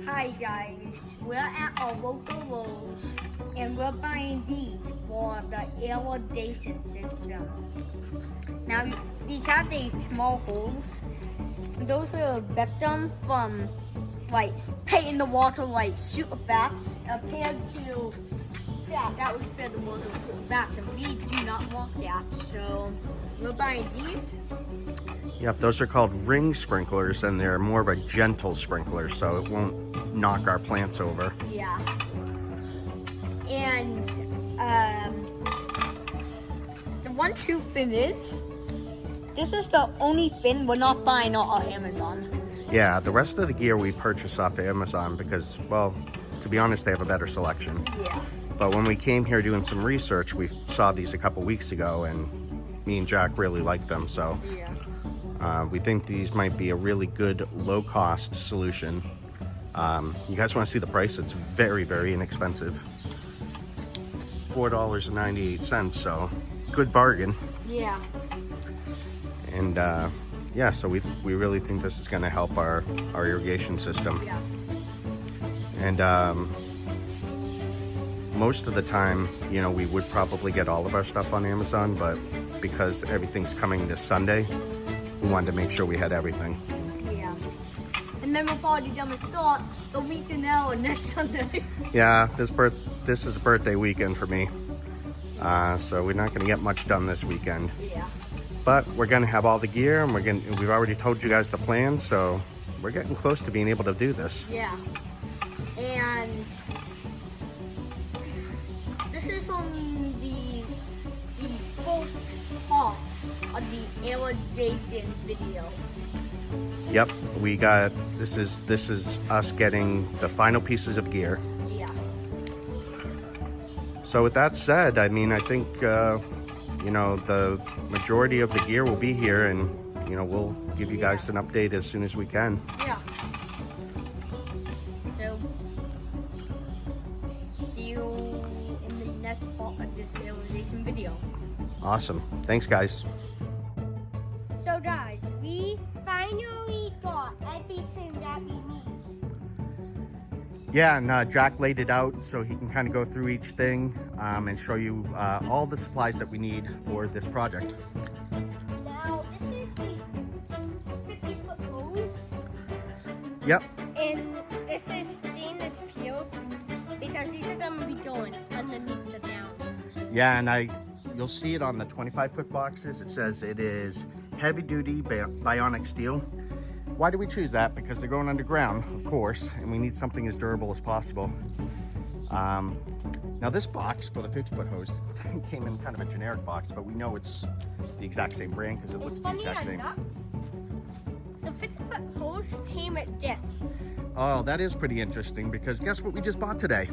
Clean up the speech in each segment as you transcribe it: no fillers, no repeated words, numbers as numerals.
Hi guys, we're at our local Lowe's and we're buying these for the irrigation system. Now these have these small holes. Those will prevent them from like spitting the water like super fast compared to that would spit the water super fast, and we do not want that. So we're buying these. Yep, those are called ring sprinklers, and they're more of a gentle sprinkler, so it won't knock our plants over. Yeah. And the 1-2 fin is, this is the only fin we're not buying on Amazon. Yeah, the rest of the gear we purchase off Amazon because, well, to be honest, they have a better selection. Yeah. But when we came here doing some research, we saw these a couple weeks ago, and me and Jack really liked them, so Yeah. we think these might be a really good low-cost solution. You guys want to see the price? It's very, very inexpensive. $4.98, so good bargain. Yeah. And yeah, so we really think this is going to help our irrigation system. Yeah. And most of the time, you know, we would probably get all of our stuff on Amazon, but because everything's coming this Sunday, we wanted to make sure we had everything. Yeah. And then we'll probably gonna start the weekend now and next Sunday. Yeah, this is a birthday weekend for me. So we're not gonna get much done this weekend. Yeah. But we're gonna have all the gear, and we've already told you guys the plan, so we're getting close to being able to do this. Yeah. And this is on the first part of the irrigation video. Yep, we got this is us getting the final pieces of gear. Yeah. So with that said, I mean, I think you know, the majority of the gear will be here, and you know, we'll give you guys an update as soon as we can. Yeah. So see you in the next part of this irrigation video. Awesome. Thanks, guys. So guys, we finally got everything that we need. Yeah, and Jack laid it out so he can kind of go through each thing and show you all the supplies that we need for this project. Now, this is the 50-foot hose. Yep. And this is stainless steel because these are going to be going underneath the down. Yeah, and you'll see it on the 25-foot boxes. It says it is heavy-duty bionic steel. Why do we choose that? Because they're going underground, of course, and we need something as durable as possible. Now this box for the 50-foot hose came in kind of a generic box, but we know it's the exact same brand because it looks the exact same. The 50-foot hose came with this. Oh, that is pretty interesting because guess what we just bought today?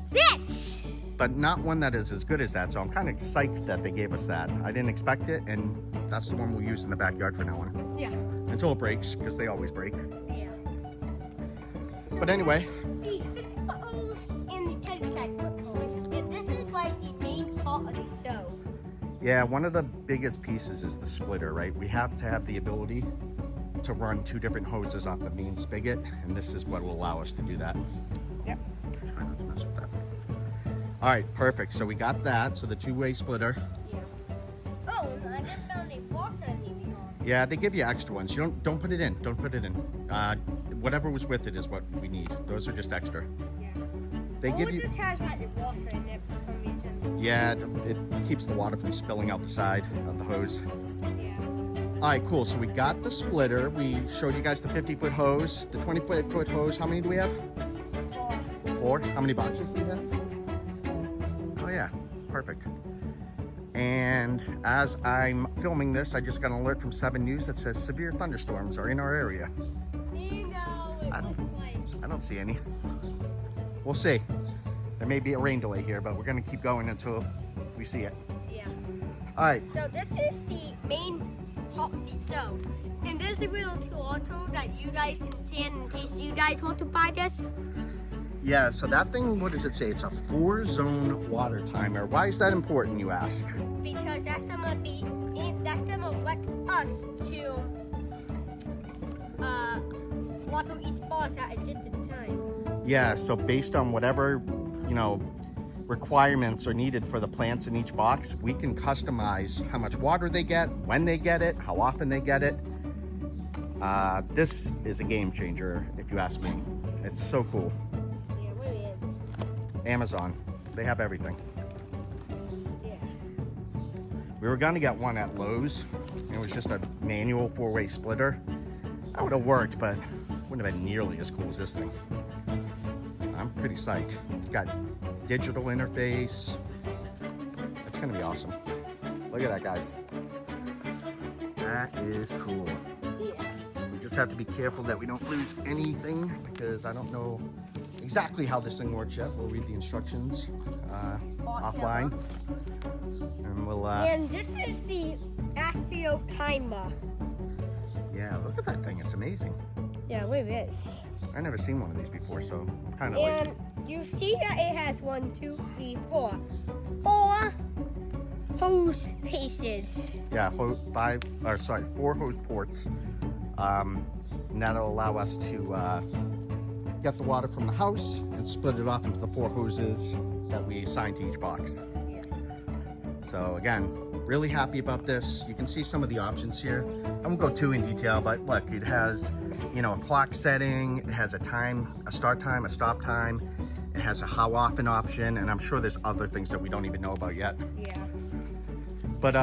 This! But not one that is as good as that, so I'm kind of psyched that they gave us that. I didn't expect it, and that's the one we'll use in the backyard from now on. Yeah. Until it breaks, because they always break. Yeah. But anyway. The 50-foot hose and the 25-foot hose, and this is like the main part of the show. Yeah, one of the biggest pieces is the splitter, right? We have to have the ability to run 2 different hoses off the main spigot, and this is what will allow us to do that. Yep. Try not to mess with that. All right, perfect. So we got that. So the 2-way splitter. Yeah. Oh, I just found a washer leaving on. Yeah, they give you extra ones. You don't put it in. Don't put it in. Whatever was with it is what we need. Those are just extra. Yeah. They give you. This has like a washer in it for some reason. Yeah, it keeps the water from spilling out the side of the hose. Yeah. All right, cool. So we got the splitter. We showed you guys the 50-foot hose, the 20-foot hose. How many do we have? 4. How many boxes do we have? Oh yeah, perfect. And as I'm filming this, I just got an alert from 7 News that says severe thunderstorms are in our area. I don't see any. We'll see. There may be a rain delay here, but we're gonna keep going until we see it. Yeah. All right. So this is the main part of the show. And there's a little auto that you guys can send in case you guys want to buy this. Yeah, so that thing, what does it say? It's a 4-zone water timer. Why is that important, you ask? Because that's gonna let us to water each bars at a different time. Yeah, so based on whatever, you know, requirements are needed for the plants in each box, we can customize how much water they get, when they get it, how often they get it. This is a game changer, if you ask me. It's so cool. Yeah, it really is. Amazon, they have everything. Yeah. We were gonna get one at Lowe's. It was just a manual 4-way splitter. That would have worked, but wouldn't have been nearly as cool as this thing. I'm pretty psyched. It's got digital interface. It's gonna be awesome. Look at that, guys. That is cool. Yeah. We just have to be careful that we don't lose anything because I don't know exactly how this thing works yet. We'll read the instructions offline. And we'll and this is the Astio timer. yeah, look at that thing. It's amazing. Yeah, it really is. I've never seen one of these before, so I'm kind of And like... you see that it has 1, 2, 3, 4. 4 hose pieces. Yeah, 4 hose ports. And that'll allow us to get the water from the house and split it off into the 4 hoses that we assign to each box. Yeah. So again, really happy about this. You can see some of the options here. I won't go too in detail, but look, it has, you know, a clock setting, it has a time, a start time, a stop time, it has a how often option, and I'm sure there's other things that we don't even know about yet. Yeah. But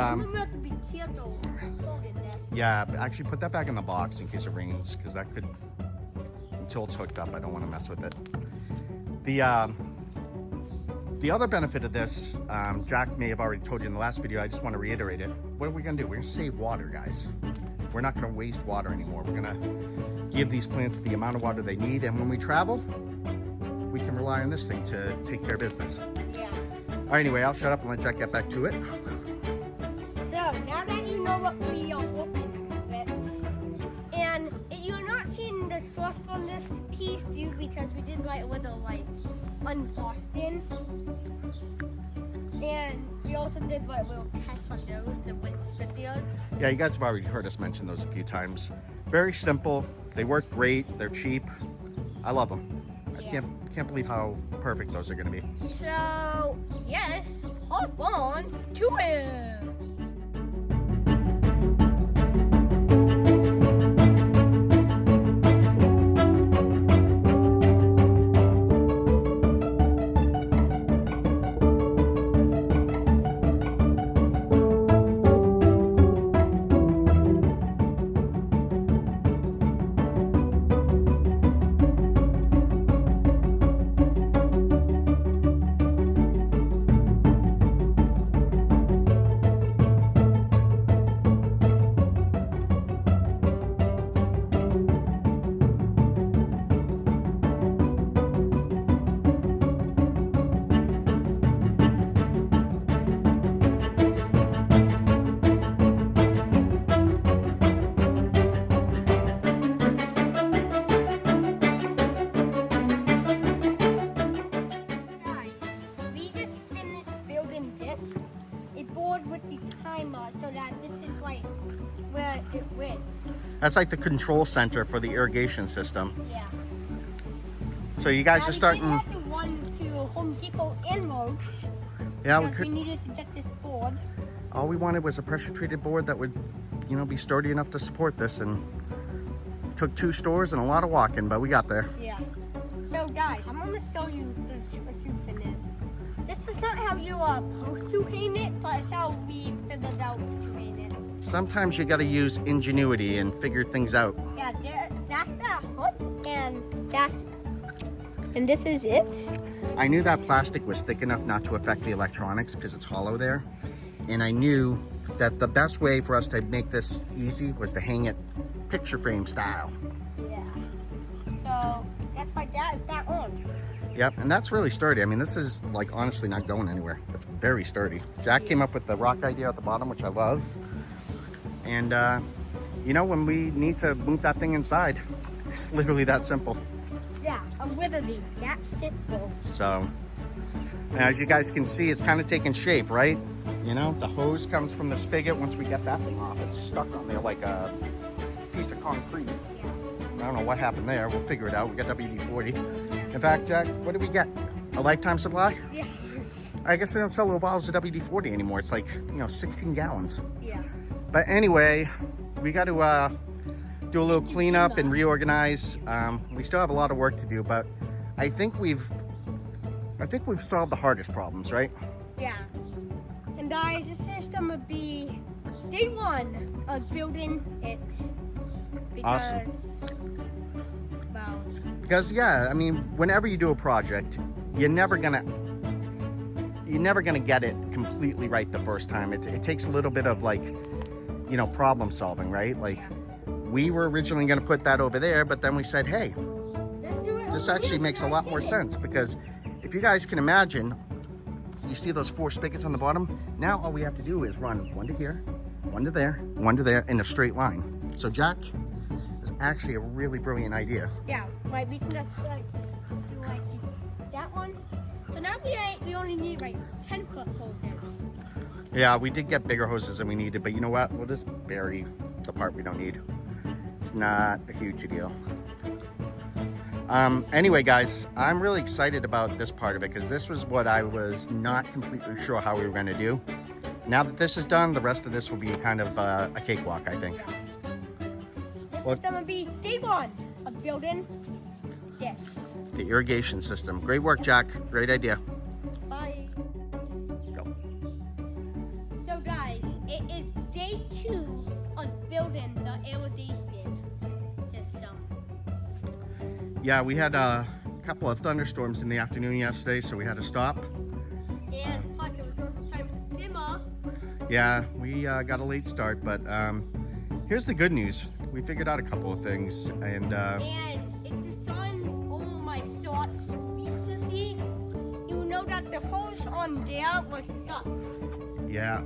yeah, actually put that back in the box in case it rains, because that could, until it's hooked up, I don't want to mess with it. The other benefit of this, Jack may have already told you in the last video, I just want to reiterate it. What are we going to do? We're going to save water, guys. We're not going to waste water anymore. We're going to give these plants the amount of water they need, and when we travel, we can rely on this thing to take care of business. Yeah. All right, anyway, I'll shut up and let Jack get back to it. So, now that you know what we are hoping with, and you're not seeing the source from this piece, because we did like a little, like, unboxing. And we also did like a little test on those, the rinse videos. Yeah, you guys have already heard us mention those a few times. Very simple. They work great. They're cheap. I love them. Yeah. I can't believe how perfect those are going to be. So, yes, hop on to it. So that this is like where it wins. That's like the control center for the irrigation system. Yeah. So you guys are starting. We had to run to Home Depot and Lowe's. Yeah, we needed to get this board. All we wanted was a pressure-treated board that would, you know, be sturdy enough to support this, and it took 2 stores and a lot of walking, but we got there. Yeah. So guys, I'm gonna show you what you finished. This was not how you are supposed to paint it, but it's how we figured out to paint it. Sometimes you got to use ingenuity and figure things out. Yeah, that's the hook, and this is it. I knew that plastic was thick enough not to affect the electronics because it's hollow there. And I knew that the best way for us to make this easy was to hang it picture frame style. Yeah. So that's why that is back on. Yep, and that's really sturdy. I mean, this is like honestly not going anywhere. It's very sturdy. Jack came up with the rock idea at the bottom, which I love. And you know, when we need to move that thing inside, it's literally that simple. Yeah, literally that simple. So, now as you guys can see, it's kind of taking shape, right? You know, the hose comes from the spigot. Once we get that thing off, it's stuck on there like a piece of concrete. Yeah. don't know what happened there. We'll figure it out. We got WD-40. In fact, Jack, what did we get? A lifetime supply? Yeah. I guess they don't sell little bottles of WD-40 anymore. It's like, 16 gallons. Yeah. But anyway, we got to do a little cleanup and reorganize. We still have a lot of work to do, but I think we've solved the hardest problems, right? Yeah. And guys, this system would be day one of building it. Because, Awesome. Wow. Because yeah, I mean, whenever you do a project, you're never gonna get it completely right the first time. It takes a little bit of problem solving, right? Like, we were originally gonna put that over there, but then we said, hey, this actually makes a lot more sense, because if you guys can imagine, you see those 4 spigots on the bottom? Now all we have to do is run one to here, one to there, one to there in a straight line. So Jack is actually a really brilliant idea. Yeah, like we can just do that one. So now we only need 10-foot hoses. Yeah, we did get bigger hoses than we needed, but you know what? We'll just bury the part we don't need. It's not a huge deal. Anyway, guys, I'm really excited about this part of it, because this was what I was not completely sure how we were going to do. Now that this is done, the rest of this will be kind of a cakewalk, I think. This is going to be day one of building this. The irrigation system. Great work, Jack. Great idea. Bye. Go. So guys, it is day 2 of building the irrigation system. Yeah, we had a couple of thunderstorms in the afternoon yesterday, so we had to stop. And plus it was also time for dimmer. Yeah, we got a late start, but here's the good news. We figured out a couple of things, and if the sun over my shorts recently, you know that the hose on there was sucked. yeah,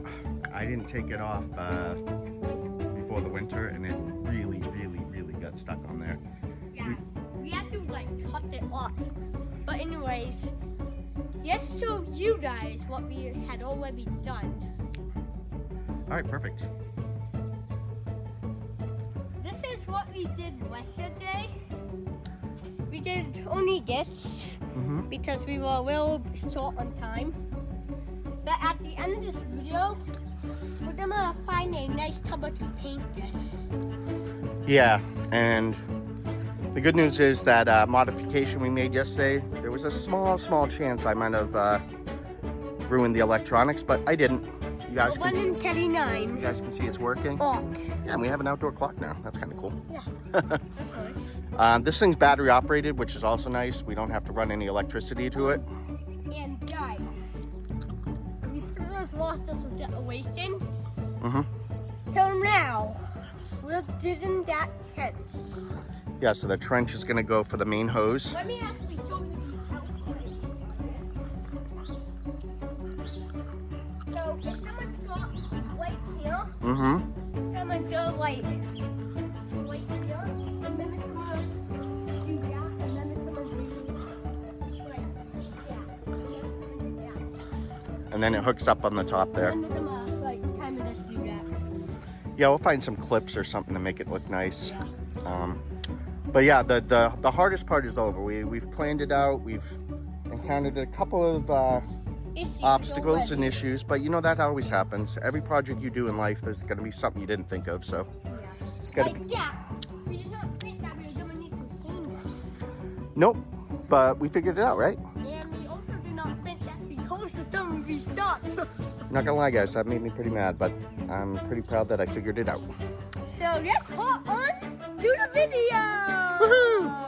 I didn't take it off before the winter, and it really, really, really got stuck on there. Yeah, we had to cut it off. But anyways, let's show you guys what we had already done. All right, perfect. This is what we did yesterday. We did only this because we were a little short on time. But at the end of this video, we're gonna find a nice color to paint this. Yeah, and the good news is that modification we made yesterday, there was a small chance I might have ruined the electronics, but I didn't. You guys can see, you guys can see it's working. Yeah, and we have an outdoor clock now. That's kind of cool. Yeah, that's nice. This thing's battery operated, which is also nice. We don't have to run any electricity to it. And guys, we pretty much lost us with the equation. So now, we're digging that trench. Yeah, so the trench is gonna go for the main hose. Let me actually show you the outline. So it's gonna start right here. It's gonna go right here, and then it's gonna do that, and then it's gonna do right yeah. And then it hooks up on the top there. And then we're gonna kind of just do that. Yeah, we'll find some clips or something to make it look nice. Yeah. But yeah, the hardest part is over. We've planned it out. We've encountered a couple of obstacles and issues, but you know that always happens. Every project you do in life, there's going to be something you didn't think of. So it's got to be. Yeah, we did not think that we were gonna need to clean this. Nope, but we figured it out, right? And we also did not think that the whole system would be shut. Not gonna lie, guys, that made me pretty mad, but I'm pretty proud that I figured it out. So let's hop on to the video. Woohoo!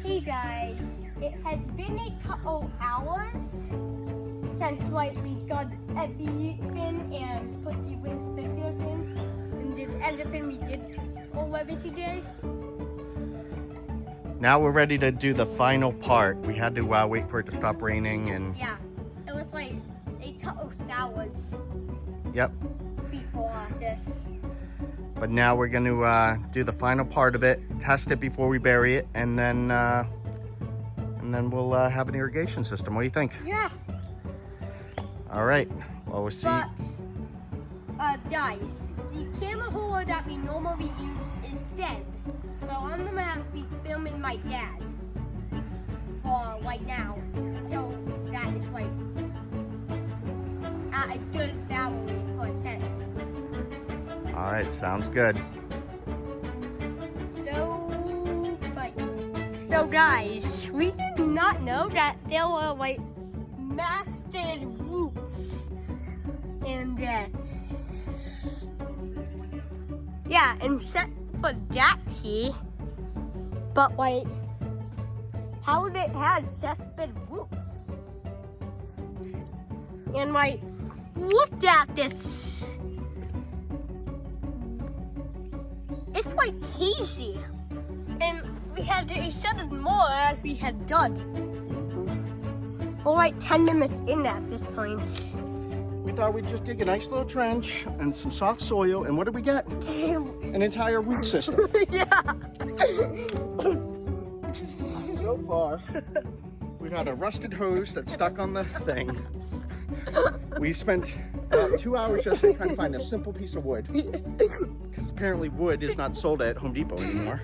Hey guys, it has been a couple hours since we got everything and put the wind stickers in and did everything we did already today. Now we're ready to do the final part. We had to wait for it to stop raining and... Yeah, it was like a couple showers. Yep. Before this. But now we're going to do the final part of it, test it before we bury it, and then we'll have an irrigation system. What do you think? Yeah. All right. Well, we'll see. But, guys, the camera holder that we normally use is dead. So I'm going to have to be filming my dad for right now until that is like at a good battery percent. All right, sounds good. So guys, we did not know that there were like massive roots in this. Yeah, except for that key. But like, how would it have such big roots? And like, look at this. It's like hazy. And we had to extend more as we had done. We're like 10 minutes in at this point. We thought we'd just dig a nice little trench and some soft soil, and what did we get? An entire root system. Yeah. So far, we've had a rusted hose that's stuck on the thing. We spent about 2 hours just trying to find a simple piece of wood. Because apparently wood is not sold at Home Depot anymore.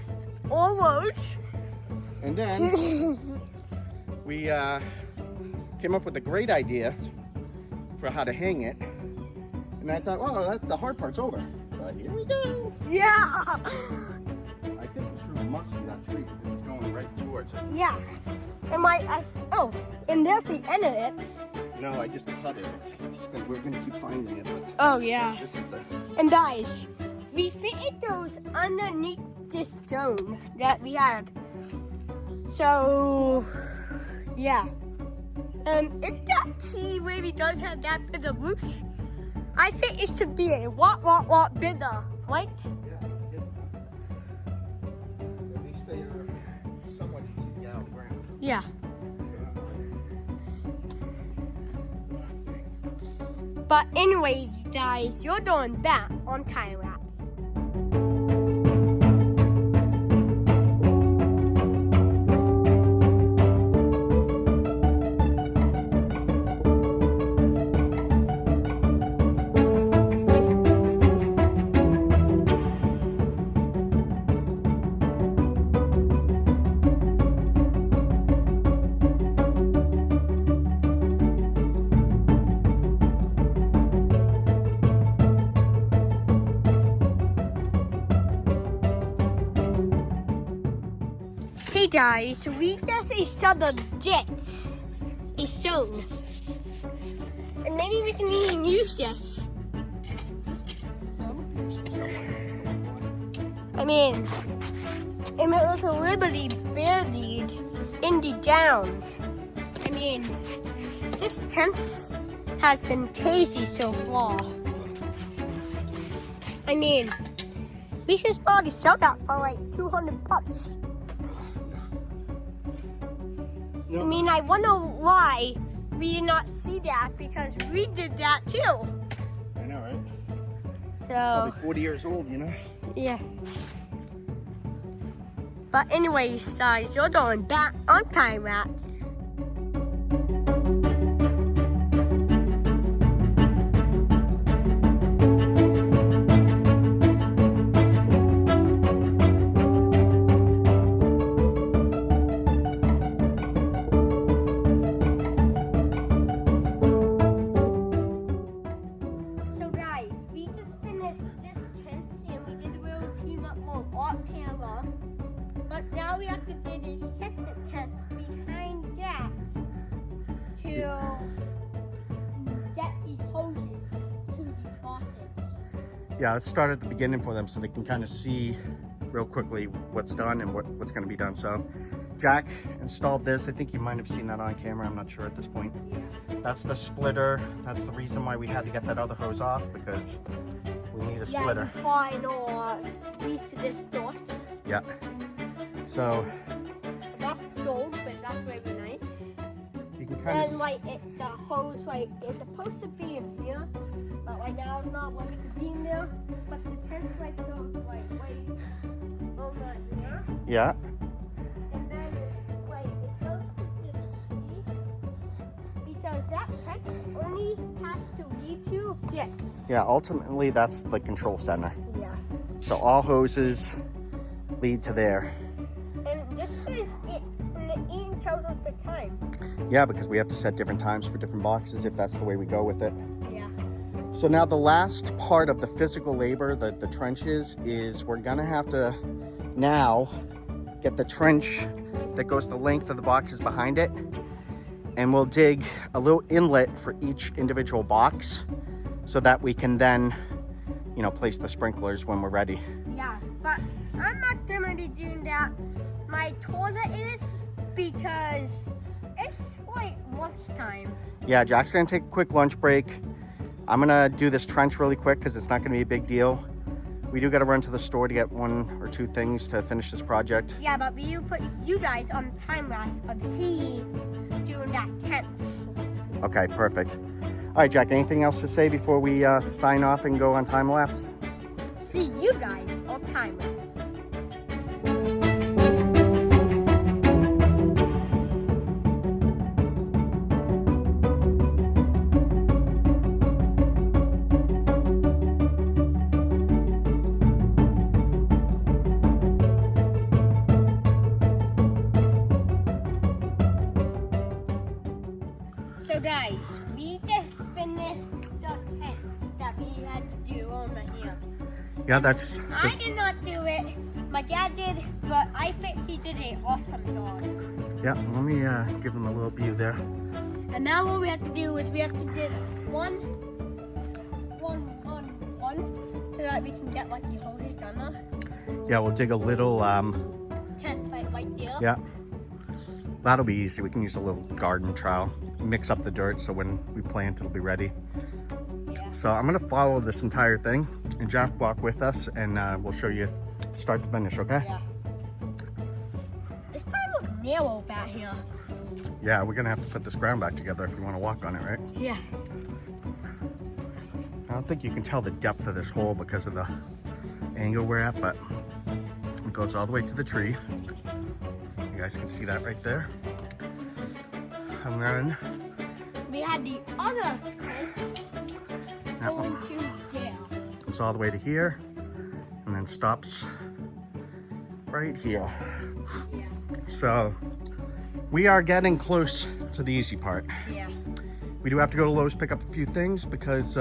Almost. And then we came up with a great idea for how to hang it. And I thought, well, the hard part's over. But here we go. Yeah. I think this root must be that tree because it's going right towards it. Yeah. And and there's the end of it. No, I just cut it. We're going to keep finding it. But Oh, yeah. this is the... And guys, we fitted those underneath this stone that we had. So, yeah. And if that tree really does have that bit of roots, I think it should be a lot bigger, right? Yeah. At least they are somewhat easy to get out of the ground. Yeah. But anyways, guys, you're doing that on time lapse. Hey guys, we just installed this a stone. And maybe we can even use this. I mean, if it was a liberty buried in the down. I mean, this tent has been crazy so far. I mean, we should probably sell that for like $200. No. I mean, I wonder why we did not see that because we did that too. I know, right? So, Probably 40 years old, you know? yeah. But anyways, guys, you're doing back on time lapse. So guys, we just finished this tent and we did a little team up for off camera. But now we have to do the second tent behind that to get the hoses to the faucets. Yeah, let's start at the beginning for them so they can kind of see real quickly what's done and what's going to be done. So Jack installed this. I think you might have seen that on camera. I'm not sure at this point. That's the splitter. That's the reason why we had to get that other hose off, because we need a splitter. Yeah, the final piece to this door. Yeah. So kind then like the hose like it's supposed to be in here, but right now it's not wanting to be in there. But the test like goes like right over here. Yeah. And then like it goes to this tree because that test only has to lead to this. Yeah, ultimately that's the control center. Yeah. So all hoses lead to there. And this is it. And it even tells us the time. Yeah, because we have to set different times for different boxes if that's the way we go with it. Yeah. So now the last part of the physical labor, the trenches, is we're gonna have to now get the trench that goes the length of the boxes behind it, and we'll dig a little inlet for each individual box so that we can then, you know, place the sprinklers when we're ready. Yeah, but I'm not gonna be doing that. My toilet is because it's like lunchtime. Yeah, Jack's gonna take a quick lunch break. I'm gonna do this trench really quick because it's not gonna be a big deal. We do gotta run to the store to get 1 or 2 things to finish this project. Yeah, but we put you guys on time lapse of he doing that tense. Okay, perfect. All right, Jack, anything else to say before we sign off and go on time lapse? See you guys on time lapse. So guys, we just finished the tents that we had to do on the here. Yeah, that's... I did not do it. My dad did, but I think he did an awesome job. Yeah, let me give them a little view there. And now what we have to do is we have to do one, so that we can get like the horizontal Yeah, we'll dig a little... tent right there. Yeah, that'll be easy. We can use a little garden trowel, mix up the dirt so when we plant it'll be ready. Yeah. So I'm gonna follow this entire thing and Jack walk with us and we'll show you start to finish, okay? Yeah. It's kind of narrow back here. Yeah, we're gonna have to put this ground back together if we want to walk on it, right? Yeah. I don't think you can tell the depth of this hole because of the angle we're at, but it goes all the way to the tree. You guys can see that right there. And then We had the other tents going to there. goes all the way to here and then stops right here. Yeah. So we are getting close to the easy part. Yeah. We do have to go to Lowe's, pick up a few things because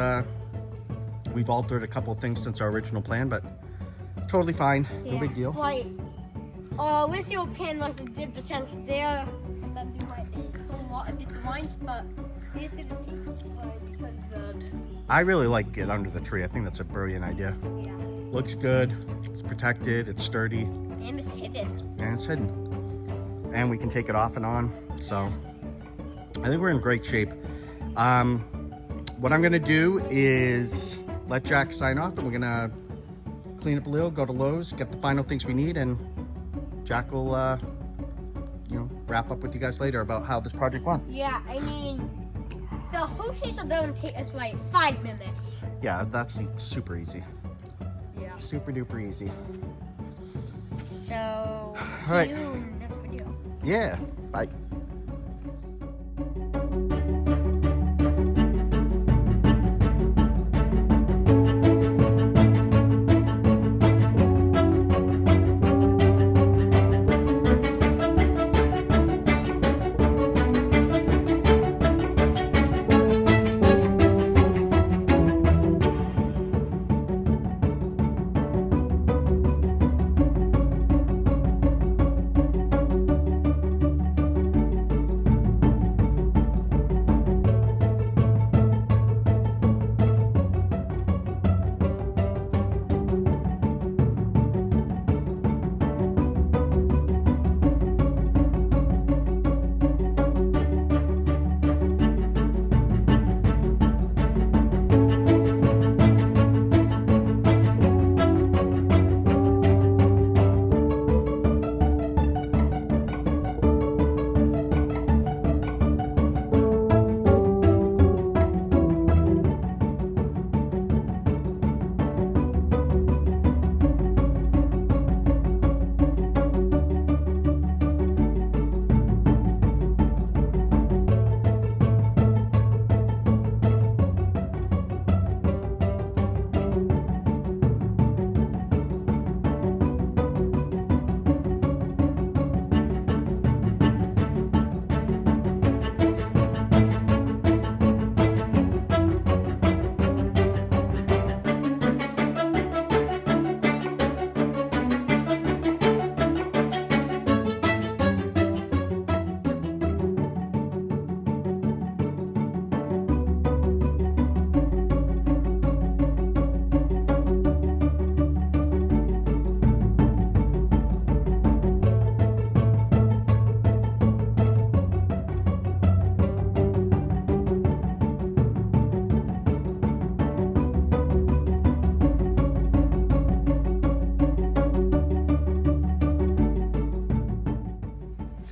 we've altered a couple of things since our original plan, but totally fine, no big deal. Like, with your pen, like did the tents there, then do like a whole lot of different lines, but these are the people because I really like it under the tree. I think that's a brilliant idea. yeah, Looks good, it's protected, it's sturdy, and it's hidden. and it's hidden. And we can take it off and on, so I think we're in great shape. What I'm gonna do is let Jack sign off and we're gonna clean up a little, go to Lowe's, get the final things we need, and Jack will you know, wrap up with you guys later about how this project went. Yeah, I mean, the hoses are going to take us like 5 minutes. Yeah, that's super easy. Yeah. Super duper easy. So, see right. you in this video. Yeah, bye.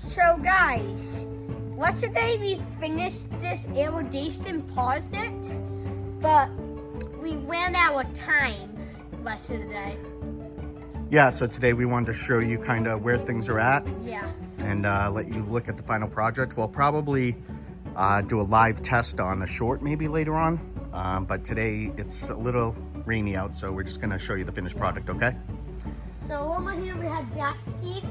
So guys, yesterday we finished this irrigation, paused it, but we ran out of time yesterday. Yeah, so today we wanted to show you kind of where things are at. Yeah. And let you look at the final project. We'll probably do a live test on a short maybe later on. But today it's a little rainy out, so we're just gonna show you the finished product, okay? So over here we have grass seed,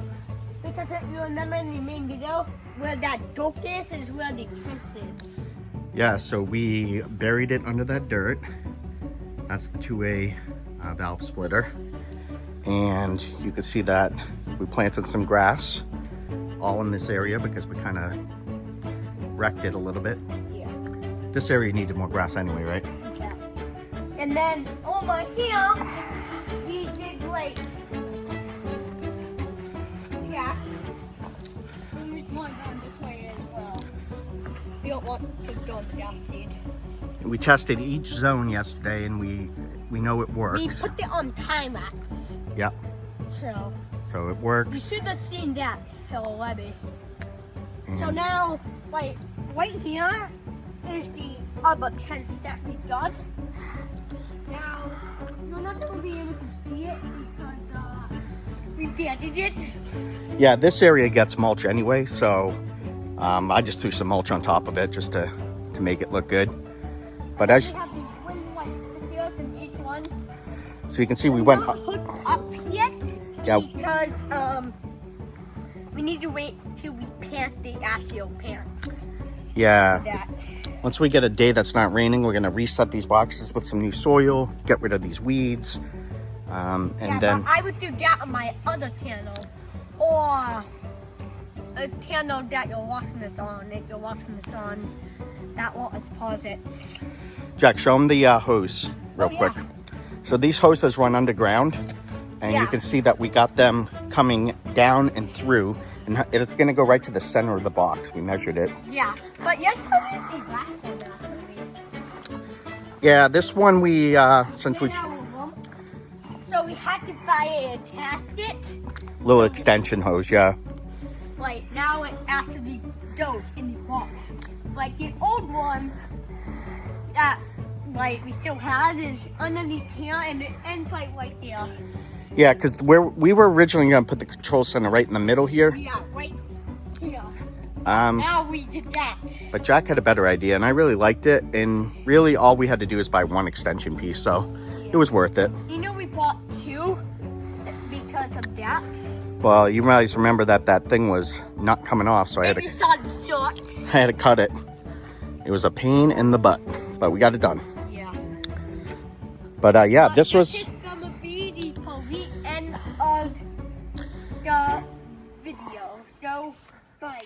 because if you remember in the main video, where that dope is where the fence is. Yeah, so we buried it under that dirt. That's the two-way valve splitter. And you can see that we planted some grass all in this area because we kind of wrecked it a little bit. Yeah. This area needed more grass anyway, right? Yeah. And then over here, we did like, yeah. And we want going this way as well. We don't want to go in grass seed. We tested each zone yesterday and we know it We works. put it on time lapse. Yep. So it You works. should have seen that already. So And now, right here is the other tent that we got. Now, you're not going to be able to see it because we buried it. yeah, this area gets mulch anyway, so I just threw some mulch on top of it just to make it look good. But as We have the wind white pillars in each one. so you can see, we went Not hooked up yet Yeah. because we need to wait till we plant the asio plants. yeah. That. Once we get a day that's not raining, we're gonna reset these boxes with some new soil, get rid of these weeds, and Yeah, then but I would do that on my other channel, or a channel that you're watching this on. If you're watching this on, that will pause it. Jack, show them the hose real Oh, yeah. quick. So these hoses run underground, and you Yeah. can see that we got them coming down and through, and it's gonna go right to the center of the box. We measured it. Yeah, but yesterday they black one actually. Yeah, this one we since we So we had to buy it and attach it. little extension hose, yeah. Like now it actually goes in the box. Like the old one that like we still had is underneath here and it ends like right there. Yeah, because we were originally gonna put the control center right in the middle here. Yeah, right here. Um, Now we did that. but Jack had a better idea, and I really liked it. And really, all we had to do is buy one extension piece, so it was worth it. You know we bought two because of that. Well, you guys remember that thing was not coming off, so I had And you saw the shorts. to cut it. It was a pain in the butt, but we got it done. Yeah. But yeah, this This was is gonna be the complete end of the video. So bye.